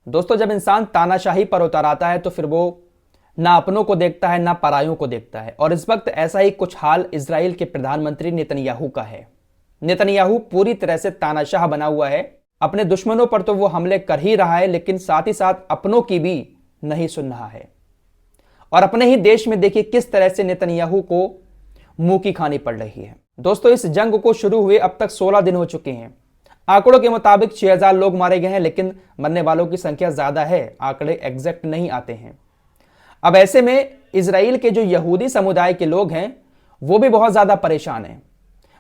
दोस्तों, जब इंसान तानाशाही पर उतर आता है तो फिर वो ना अपनों को देखता है ना परायों को देखता है। और इस वक्त ऐसा ही कुछ हाल इजराइल के प्रधानमंत्री नेतन्याहू का है। नेतन्याहू पूरी तरह से तानाशाह बना हुआ है। अपने दुश्मनों पर तो वो हमले कर ही रहा है, लेकिन साथ ही साथ अपनों की भी नहीं सुन रहा है। और अपने ही देश में देखिए किस तरह से नेतन्याहू को मुंह की खानी पड़ रही है। दोस्तों, इस जंग को शुरू हुए अब तक 16 दिन हो चुके हैं। आंकड़ों के मुताबिक 6000 लोग मारे गए हैं, लेकिन मरने वालों की संख्या ज्यादा है। आंकड़े एग्जैक्ट नहीं आते हैं। अब ऐसे में इजराइल के जो यहूदी समुदाय के लोग हैं वो भी बहुत ज्यादा परेशान हैं।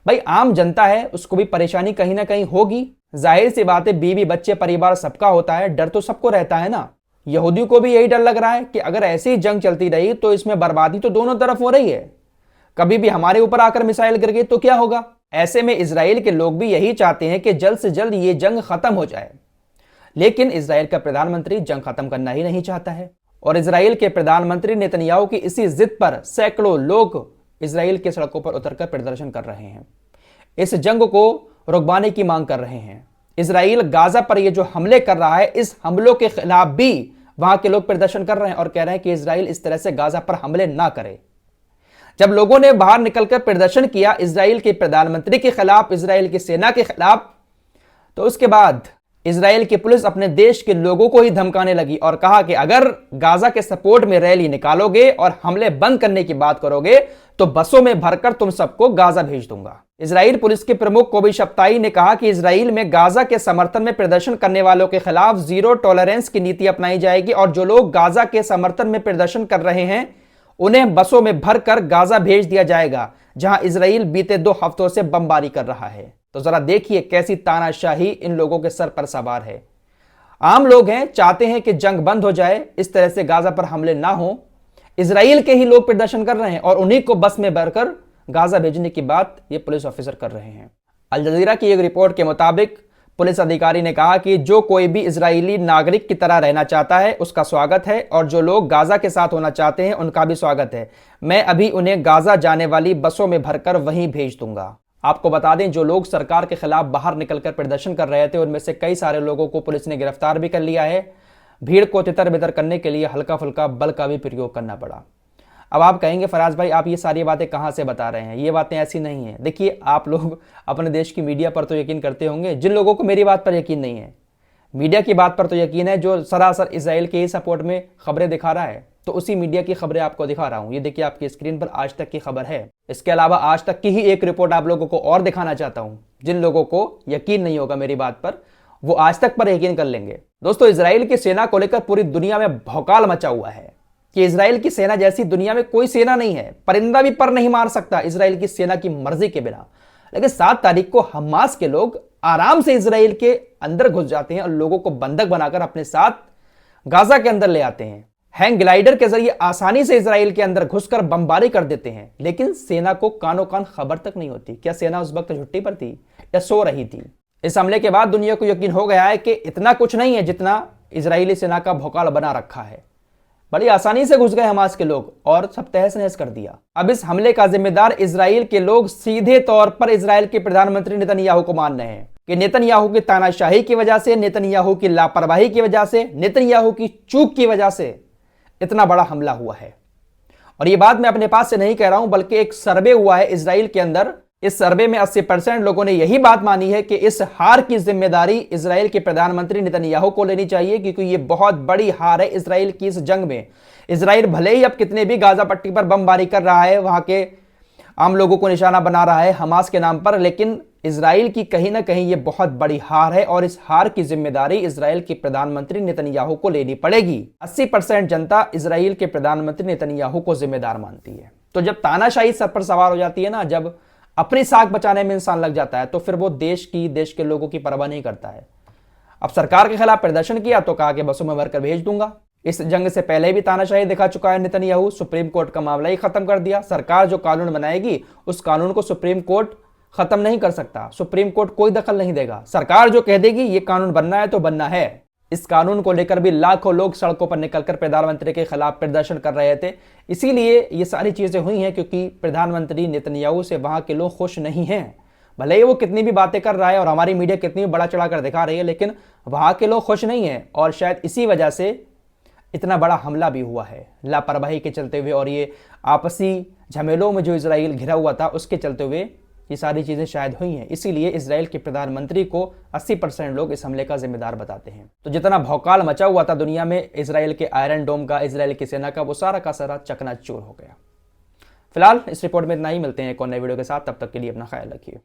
भाई, आम जनता है, उसको भी परेशानी कहीं ना कहीं होगी। जाहिर सी बात है, बीवी बच्चे परिवार सबका होता है, डर तो सबको रहता है ना। यहूदियों को भी यही डर लग रहा है कि अगर ऐसी जंग चलती रही तो इसमें बर्बादी तो दोनों तरफ हो रही है। कभी भी हमारे ऊपर आकर मिसाइल गिर गई तो क्या होगा। ऐसे में इजराइल के लोग भी यही चाहते हैं कि जल्द से जल्द ये जंग खत्म हो जाए। लेकिन इजराइल का प्रधानमंत्री जंग खत्म करना ही नहीं चाहता है। और इजराइल के प्रधानमंत्री नेतन्याहू की इसी जिद पर सैकड़ों लोग इजराइल के सड़कों पर उतरकर प्रदर्शन कर रहे हैं। इस जंग को रुकवाने की मांग कर रहे हैं। इजराइल गाजा पर ये जो हमले कर रहा है, इस हमलों के खिलाफ भी वहां के लोग प्रदर्शन कर रहे हैं और कह रहे हैं कि इजराइल इस तरह से गाजा पर हमले ना करे। जब लोगों ने बाहर निकलकर प्रदर्शन किया इजराइल के प्रधानमंत्री के खिलाफ, इजराइल की सेना के खिलाफ, तो उसके बाद इजराइल की पुलिस अपने देश के लोगों को ही धमकाने लगी और कहा कि अगर गाजा के सपोर्ट में रैली निकालोगे और हमले बंद करने की बात करोगे तो बसों में भरकर तुम सबको गाजा भेज दूंगा। इजराइल पुलिस के प्रमुख कोबी शब्ताई ने कहा कि इजराइल में गाजा के समर्थन में प्रदर्शन करने वालों के खिलाफ जीरो टॉलरेंस की नीति अपनाई जाएगी और जो लोग गाजा के समर्थन में प्रदर्शन कर रहे हैं उन्हें बसों में भरकर गाजा भेज दिया जाएगा, जहां इजराइल बीते 2 हफ्तों से बमबारी कर रहा है। तो जरा देखिए कैसी तानाशाही इन लोगों के सर पर सवार है। आम लोग हैं, चाहते हैं कि जंग बंद हो जाए, इस तरह से गाजा पर हमले ना हो। इजराइल के ही लोग प्रदर्शन कर रहे हैं और उन्हीं को बस में भरकर गाजा भेजने की बात ये पुलिस ऑफिसर कर रहे हैं। अल जजीरा की एक रिपोर्ट के मुताबिक पुलिस अधिकारी ने कहा कि जो कोई भी इजरायली नागरिक की तरह रहना चाहता है उसका स्वागत है और जो लोग गाजा के साथ होना चाहते हैं उनका भी स्वागत है। मैं अभी उन्हें गाजा जाने वाली बसों में भरकर वहीं भेज दूंगा। आपको बता दें, जो लोग सरकार के खिलाफ बाहर निकलकर प्रदर्शन कर रहे थे उनमें से कई सारे लोगों को पुलिस ने गिरफ्तार भी कर लिया है। भीड़ को तितर बितर करने के लिए हल्का फुल्का बल का भी प्रयोग करना पड़ा। अब आप कहेंगे फराज भाई, आप ये सारी बातें कहां से बता रहे हैं, ये बातें ऐसी नहीं है। देखिए, आप लोग अपने देश की मीडिया पर तो यकीन करते होंगे। जिन लोगों को मेरी बात पर यकीन नहीं है, मीडिया की बात पर तो यकीन है, जो सरासर इजराइल के ही सपोर्ट में खबरें दिखा रहा है, तो उसी मीडिया की खबरें आपको दिखा रहा हूं। ये देखिए आपकी स्क्रीन पर आज तक की खबर है। इसके अलावा आज तक की ही एक रिपोर्ट आप लोगों को और दिखाना चाहता हूं। जिन लोगों को यकीन नहीं होगा मेरी बात पर, वो आज तक पर यकीन कर लेंगे। दोस्तों, इजराइल की सेना को लेकर पूरी दुनिया में भौकाल मचा हुआ है कि इजराइल की सेना जैसी दुनिया में कोई सेना नहीं है। परिंदा भी पर नहीं मार सकता इजराइल की सेना की मर्जी के बिना। लेकिन 7 तारीख को हमास के लोग आराम से इजराइल के अंदर घुस जाते हैं और लोगों को बंधक बनाकर अपने साथ गाजा के अंदर ले आते हैं। हैंग ग्लाइडर के जरिए आसानी से इजराइल के अंदर घुसकर बमबारी कर देते हैं। लेकिन सेना को कानो कान खबर तक नहीं होती। क्या सेना उस वक्त छुट्टी पर थी या सो रही थी? इस हमले के बाद दुनिया को यकीन हो गया है कि इतना कुछ नहीं है जितना इजरायली सेना का भौकाल बना रखा है। बड़ी आसानी से घुस गए हमास के लोग और सब तहस नहस कर दिया। अब इस हमले का जिम्मेदार इजराइल के लोग सीधे तौर पर इजराइल के प्रधानमंत्री नेतन्याहू को मान रहे हैं कि नेतन्याहू की तानाशाही की वजह से, नेतन्याहू की लापरवाही की वजह से, नेतन्याहू की चूक की वजह से इतना बड़ा हमला हुआ है। और ये बात मैं अपने पास से नहीं कह रहा हूं, बल्कि एक सर्वे हुआ है इजराइल के अंदर। इस सर्वे में 80% लोगों ने यही बात मानी है कि इस हार की जिम्मेदारी इजराइल के प्रधानमंत्री नेतन्याहू को लेनी चाहिए, क्योंकि ये बहुत बड़ी हार है इजराइल की इस जंग में। इजराइल भले ही अब कितने भी गाजा पट्टी पर बमबारी कर रहा है, वहां के आम लोगों को निशाना बना रहा है हमास के नाम पर, लेकिन इजराइल की कहीं ना कहीं ये बहुत बड़ी हार है और इस हार की जिम्मेदारी इजराइल के प्रधानमंत्री नेतन्याहू को लेनी पड़ेगी। 80% जनता इजराइल के प्रधानमंत्री नेतन्याहू को जिम्मेदार मानती है। तो जब तानाशाही सर पर सवार हो जाती है ना, जब अपनी साख बचाने में इंसान लग जाता है, तो फिर वो देश के लोगों की परवाह नहीं करता है। अब सरकार के खिलाफ प्रदर्शन किया तो कहा कि बसों में भरकर भेज दूंगा। इस जंग से पहले भी तानाशाही दिखा चुका है नेतन्याहू। सुप्रीम कोर्ट का मामला ही खत्म कर दिया। सरकार जो कानून बनाएगी उस कानून को सुप्रीम कोर्ट खत्म नहीं कर सकता। सुप्रीम कोर्ट कोई दखल नहीं देगा। सरकार जो कह देगी ये कानून बनना है तो बनना है। इस कानून को लेकर भी लाखों लोग सड़कों पर निकलकर प्रधानमंत्री के खिलाफ प्रदर्शन कर रहे थे। इसीलिए ये सारी चीजें हुई हैं, क्योंकि प्रधानमंत्री नेतन्याहू से वहां के लोग खुश नहीं हैं। भले ही वो कितनी भी बातें कर रहा है और हमारी मीडिया कितनी भी बड़ा चढ़ाकर दिखा रही है, लेकिन वहां के लोग खुश नहीं हैं और शायद इसी वजह से इतना बड़ा हमला भी हुआ है। लापरवाही के चलते हुए और ये आपसी झमेलों में जो इजराइल घिरा हुआ था उसके चलते हुए ये सारी चीज़ें शायद हुई हैं। इसीलिए इजराइल के प्रधानमंत्री को 80% लोग इस हमले का जिम्मेदार बताते हैं। तो जितना भौकाल मचा हुआ था दुनिया में इजराइल के आयरन डोम का, इजराइल की सेना का, वो सारा का सारा चकनाचूर हो गया। फिलहाल इस रिपोर्ट में इतना ही। मिलते हैं एक और नए वीडियो के साथ, तब तक के लिए अपना ख्याल रखिए।